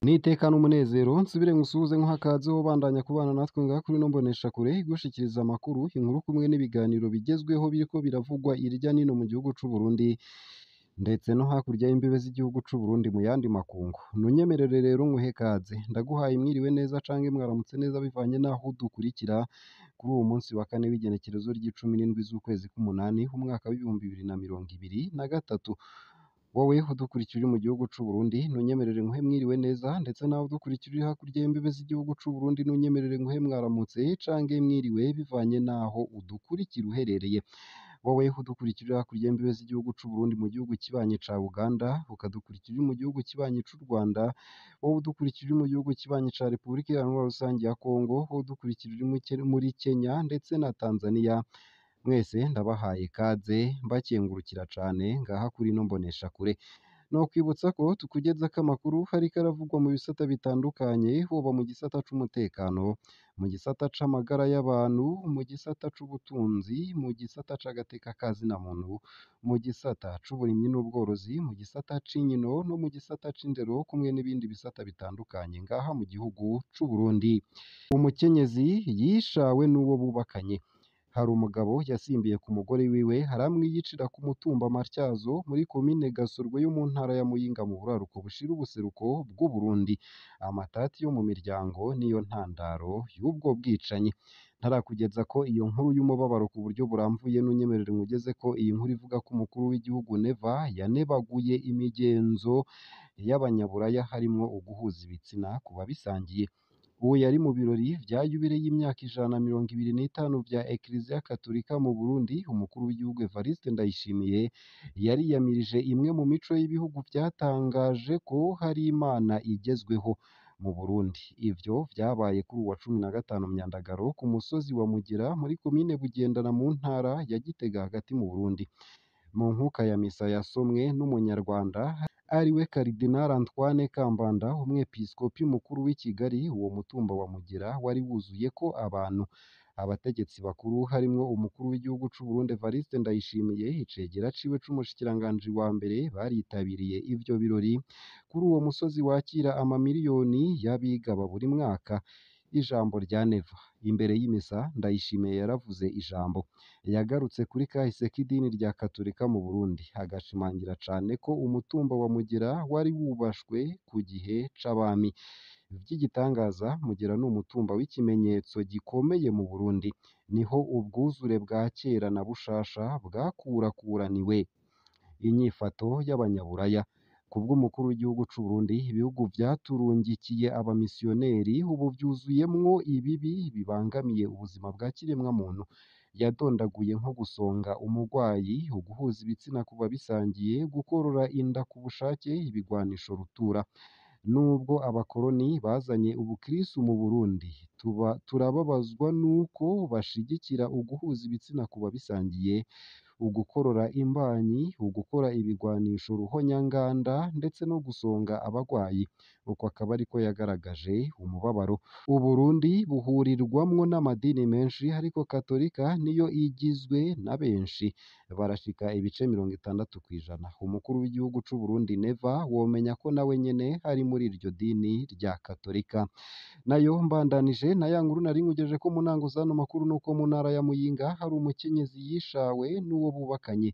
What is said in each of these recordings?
Nitekana umunezero nsubire ngusuhuze nk'akaze wobandanya kubana natwe ngaha kuri ino mboneshakure igushikiriza amakuru, inkuru kumwe n'ibiganiro bigezweho biriko biravugwa irya nino mu gihugu c'Uburundi ndetse no hakurya y'imbibe z'igihugu c'Uburundi mu yandi makungu. Nunyemerere rero nguhe kaze, ndaguhaye mwiriwe neza canke mwaramutse neza bivanye naho udukurikira kuri uwo munsi wa kane w'igenekerezo ry'icumi z'ukwezi k'umunani umwaka w'ibihumbi bibiri na mirongo ibiri na gatatu. Wowe udukurikira uri mu gihugu c'Uburundi nunyemerere nguhe mwiriwe neza, ndetse nawe udukurikira uri hakurya y'imbibe z'igihugu c'Uburundi nunyemerere nguhe mwaramutse canke mwiriwe bivanye naho udukurikira uherereye. Wowe udukurikira uri hakurya y'imbibe z'igihugu c'Uburundi mu gihugu kibanyi ca Uganda, ukadukurikira uri mu gihugu kibanyi c'u Rwanda, wowe udukurikira uri mu gihugu kibanyi ca Repubulika Iharanira Rusangi ya Kongo, wowe udukurikira uri muri Kenya ndetse na Tanzania, mwese ndabahaye kaze mbakengurukira cane ngaha kuri ino mboneshakure. Nokwibutsa ko tukugezako amakuru hariko aravugwa mu bisata bitandukanye, hoba mu gisata c'umutekano, mu gisata c'amagara y'abantu, mu gisata c'ubutunzi, mu gisata c'agateka ka zina muntu, mu gisata c'uburimyi n'ubworozi, mu gisata c'inkino no mu gisata c'indero kumwe n'ibindi bisata bitandukanye ngaha mu gihugu c'Uburundi. Umukenyezi yishawe n'uwo bubakanye. Hari umugabo yasimbiye ku mugore wiwe haramwiyicira ku mutumba Matyazo muri komine Gasorwe yo mu ntara ya Muyinga mu buraruko bushira ubuseruko bw'Uburundi. Amatati yo mu miryango niyo ntandaro y'ubwo bwicanyi. Ntarakugeza ko iyo nkuru y'umubabaro ku buryo buramvuye nunyemerere ngugeze ko iyi nkuru ivuga ko umukuru w'igihugu Neva yanebaguye imigenzo y'abanyaburaya harimwo uguhuza ibitsina ku babisangiye. Uwo yari mu birori vya yubile y'imyaka 125 vya Eklezia Katolika mu Burundi. Umukuru w'igihugu Evariste Ndayishimiye yariyamirije imwe mu mico y'ibihugu vyatangaje ko hari Imana igezweho mu Burundi. Ivyo vyabaye kuri uwa 15 Myandagaro ku musozi wa Mugera muri komine Bugendana mu ntara ya Gitega hagati mu Burundi. Mu nkuka ya misa yasomwe n'umunyarwanda ariwe Karidinali Antoine Kambanda, umwepiskopi mukuru w'i Kigali, uwo mutumba wa Mugera wari wuzuyeko abantu. Abategetsi bakuru harimwo umukuru w'igihugu c'Uburundi Evariste Ndayishimiye, icegera ciwe c'umushikiranganji wa mbere baritabiriye ivyo birori kuri uwo musozi wakira amamiliyoni y'abigaba buri mwaka. Ijambo rya Neva imbere y'imisa, Ndayishimiye yaravuze ijambo. Yagarutse kuri kahise k'idini rya Katolika mu Burundi, agashimangira cane ko umutumba wa Mugera wari wubashwe ku gihe c'abami. Vy'igitangaza, Mugera ni umutumba w'ikimenyetso gikomeye mu Burundi. Niho ubwuzure bwa kera na bushasha bwakurakuraniwe. Inyifato y'abanyaburaya. Kubw'umukuru w'igihugu c'Uburundi, ibihugu vyaturungikiye abamisiyoneri ubu vyuzuyemwo ibibi bibangamiye ubuzima bwa kiremwa muntu. Yadondaguye nko gusonga umugwayi, uguhuza ibitsina ku babisangiye, gukorora inda ku bushake, ibigwanisho rutura. Nubwo abakoroni bazanye ubukristu mu Burundi, turababazwa nuko bashigikira uguhuza ibitsina ku babisangiye, ugukorora imbanyi, ugukora ibigwanisho ruhonyanganda ndetse no gusonga abagwayi. Uko akaba ariko yagaragaje umubabaro. Uburundi buhurirwamwo n'amadini menshi, ariko Katolika niyo igizwe na benshi, barashika ibice 60%. Umukuru w'igihugu c'Uburundi Neva womenya ko nawe nyene ari muri iryo dini rya Katolika. Nayo mbandanije na ya nkuru nari nkugeje ko mu ntango z'ano makuru nuko mu ntara ya Muyinga hari umukenyezi yishawe n'uwo bubakanye.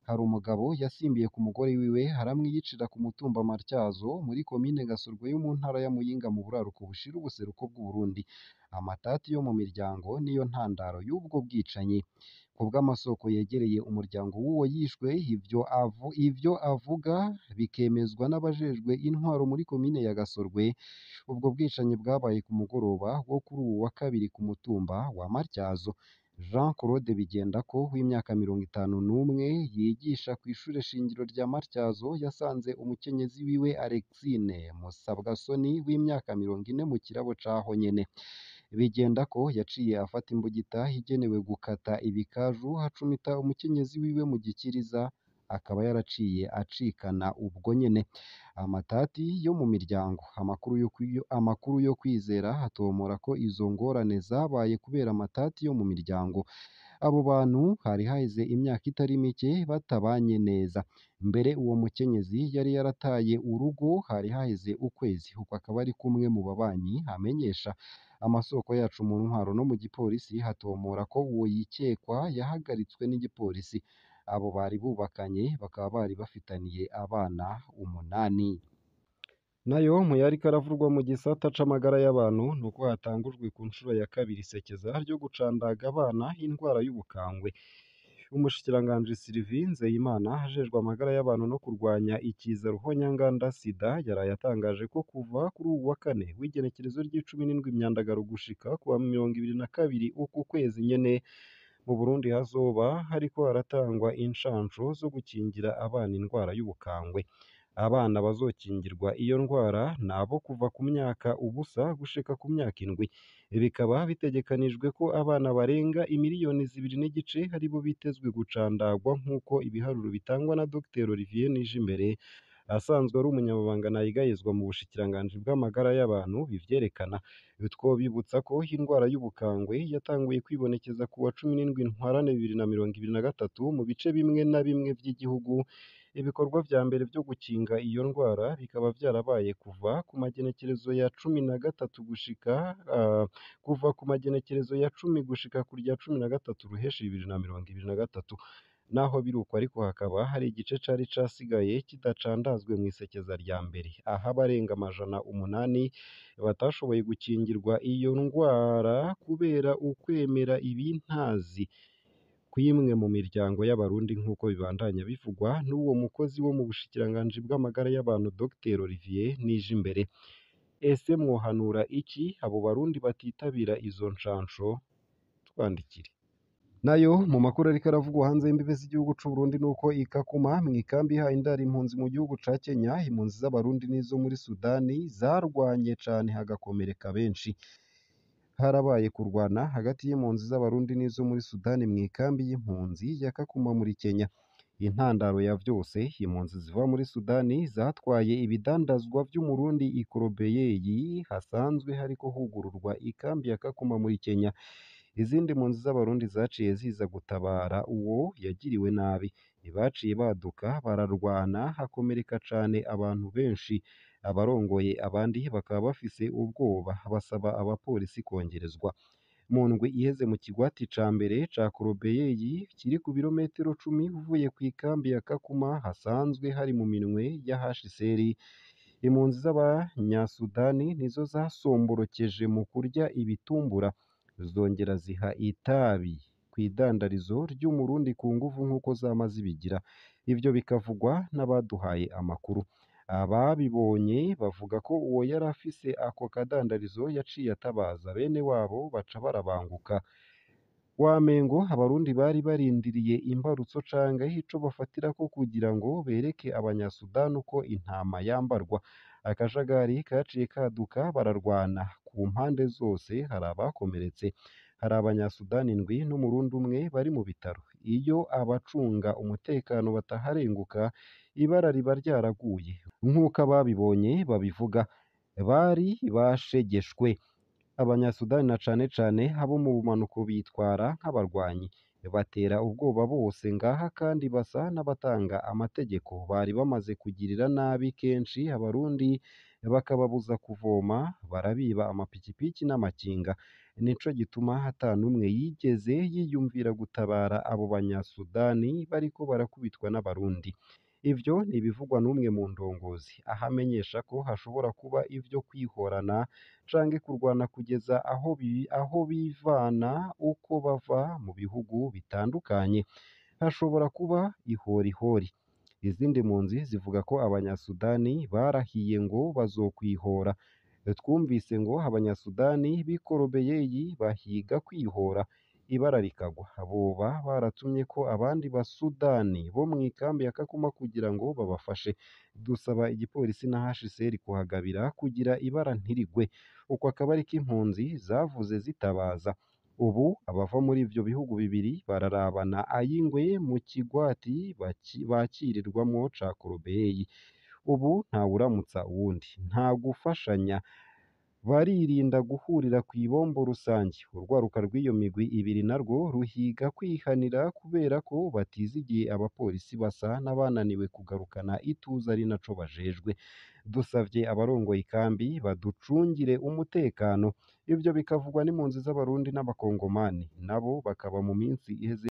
Hari umugabo yasimbiye ku mugore wiwe haramwiyicira ku mutumba Matyazo muri komine Gasorwe yo mu ntara ya Muyinga mu buraruko bushira ubuseruko bw'Uburundi. Amatati yo mu miryango niyo ntandaro y'ubwo bwicanyi. Kubw'amasoko yegereye umuryango w'uwo yishwe, ivyo avuga bikemezwa n'abajejwe intwaro muri komine ya Gasorwe. Ubwo bwicanyi bwabaye ku mugoroba wo kuri uwu wa kabiri ku mutumba wa Matyazo. Jean Claude Bigendako w'imyaka 51 yigisha kw'ishure shingiro rya Matyazo yasanze umukenyezi wiwe Alexine Musabwasoni w'imyaka 40 mu kirabo caho nyene. Bigendako yaciye afata imbugita igenewe gukata ibikaju hacumita umukenyezi wiwe mu gikiriza, akaba yaraciye acikana ubwo nyene. Amatati yo mu miryango. Amakuru yo kwizera atomora ko izo ngorane zabaye kubera amatati yo mu miryango. abo bantu hari haheze imyaka itari mike batabanye neza, mbere uwo mukenyezi yari yarataye urugo hari haheze ukwezi, uko akaba ari kumwe mu babanyi amenyesha amasoko yacu mu ntwaro no mu gipolisi hatomora ko uwo yikekwa yahagaritswe n'igipolisi. Abo bari bubakanye bakaba bari bafitaniye abana 8. Nayo mu yariko aravurwa mu gisata c'amagara y'abantu nuko hatangujwe ku nshuro ya kabiri isekeza ryo gucandaga abana indwara y'ubukangwe. Umushikiranganji Sylvie Nzeyimana ajejwe amagara y'abantu no kurwanya ikiza ruhonyanganda sida yaraye atangaje ko kuva kuri uwu wa kane w'igenekerezo ry'icumi Myandagaro gushika kuwa 22 uku kwezi nyene mu Burundi hazoba hariko haratangwa inshansho zo gukingira abana indwara y'ubukangwe. Abana bazokingirwa iyo ndwara nabo kuva ku myaka ubusa gushika ku myaka 7. Bikaba bitegekanijwe ko abana barenga 2,5 miliyoni aribo bitezwe gucandagwa nk'uko ibiharuro bitangwa na Dr Olivier Nijimbere asanzwe ari umunyamabanga ntayigayezwa mu bushikiranganji bw'amagara y'abantu bivyerekana. Twobibutsa ko indwara y'ubukangwe yatanguye kwibonekeza ku wa 17 Ntwarante 2023 mu bice bimwe na bimwe vy'igihugu. Ibikorwa vya mbere vyo gukinga iyo ndwara bikaba vyarabaye kuva ku magenekerezo ya 13 gushika kuva ku magenekerezo ya 10 gushika ku rya 13 Ruheshi 2023. Naho biruko ariko hakaba hari igice cari casigaye kidacandazwe mu isekeza rya mbere, aho abarenga 800 batashoboye gukingirwa iyo ndwara kubera ukwemera ibintazi kw'imwe mu miryango y'abarundi nk'uko bibandanya bivugwa n'uwo mukozi wo mu bushikiranganji bw'amagara y'abantu Dr Olivier Nijimbere. Ese mwohanura iki abo barundi batitabira izo nshansho? Twandikire. Nayo mu makuru ariko aravugwa hanze y'imbibe z'igihugu c'u Burundi nuko ikakuma mw'ikambi ihaye indaro impunzi mu gihugu ca Kenya, impunzi z'abarundi n'izo muri Sudani zarwanye cane hagakomereka benshi. Harabaye kurwana hagati y'impunzi z'abarundi n'izo muri Sudani mw'ikambi y'impunzi ya Kakuma muri Kenya. Intandaro ya vyose, impunzi ziva muri Sudani zatwaye ibidandazwa vy'umurundi Ikorobeyeyi hasanzwe hariko hugururwa ikambi ya Kakuma muri Kenya. Izindi mpunzi z'abarundi zaciye ziza gutabara uwo yagiriwe nabi. Baciye baduka bararwana hakomereka cane abantu benshi. Abarongoye abandi bakaba bafise ubwoba basaba abapolisi kongerezwa. Mu ndwi iheze mu kigwati ca mbere ca Korobeyeyi kiri ku birometero 10 uvuye kw'ikambi ya Kakuma hasanzwe hari mu minwe ya HCR. Impunzi z'abanyasudani nizo zasomborokeje mu kurya ibitumbura, zongera ziha itabi kw'idandarizo ry'umurundi ku nguvu nk'uko zama zibigira. Ivyo bikavugwa n'abaduhaye amakuru. Ababibonye bavuga ko uwo yari afise ako kadandarizo yaciye atabaza bene wabo baca barabanguka. Wamengo abarundi bari barindiriye imbarutso canke ico bafatirako kugira ngo bereke abanyasudani uko intama yambarwa. Akajagari kaciye kaduka bararwana ku mpande zose, hari abakomeretse. Hari abanyasudani 7 n'umurundi umwe bari mu bitaro. Iyo abacunga umutekano bataharenguka, ibara riba ryaraguye. Nk'uko ababibonye babivuga, bari bashegeshwe. Abanyasudani na cane cane abo mu bumanuko bitwara nk'abarwanyi, batera ubwoba bose ngaha kandi basa n'abatanga amategeko. Bari bamaze kugirira nabi kenshi abarundi, bakababuza kuvoma, barabiba amapikipiki n'amakinga. Nico gituma ata n'umwe yigeze yiyumvira gutabara abo banyasudani bariko barakubitwa n'abarundi. Ivyo ntibivugwa n'umwe mu ndongozi, aho amenyesha ko hashobora kuba ivyo kwihorana canke kurwana kugeza aho bivana uko bava mu bihugu bitandukanye. Hashobora kuba ihorihori. Izindi mpunzi zivuga ko abanyasudani barahiye ngo bazokwihora. Twumvise ngo abanyasudani b'Ikorobeyeyi bahiga kwihora, ibara rikagwa. Boba baratumye ko abandi basudani bo mw'ikambi ya Kakuma kugira ngo babafashe. Dusaba igipolisi na HCR kuhagabira kugira ibara ntirigwe. Uko akaba ariko impunzi zavuze zitabaza. Ubu abava muri ivyo bihugu bibiri bararabana ayingwe mu kigwati bakirirwamwo ca Korobeyeyi. Ubu ntawuramutsa uwundi, nta gufashanya. baririnda guhurira kw'ibombo rusange urwaruka rw'iyo migwi ibiri narwo ruhiga kwihanira kubera ko batizigiye abapolisi basa n'abananiwe kugarukana ituze ari naco bajejwe dusavye abarongoye ikambi baducungire umutekano ivyo bikavugwa n'impunzi z'abarundi n'abakongomani nabo bakaba mu minsi iheze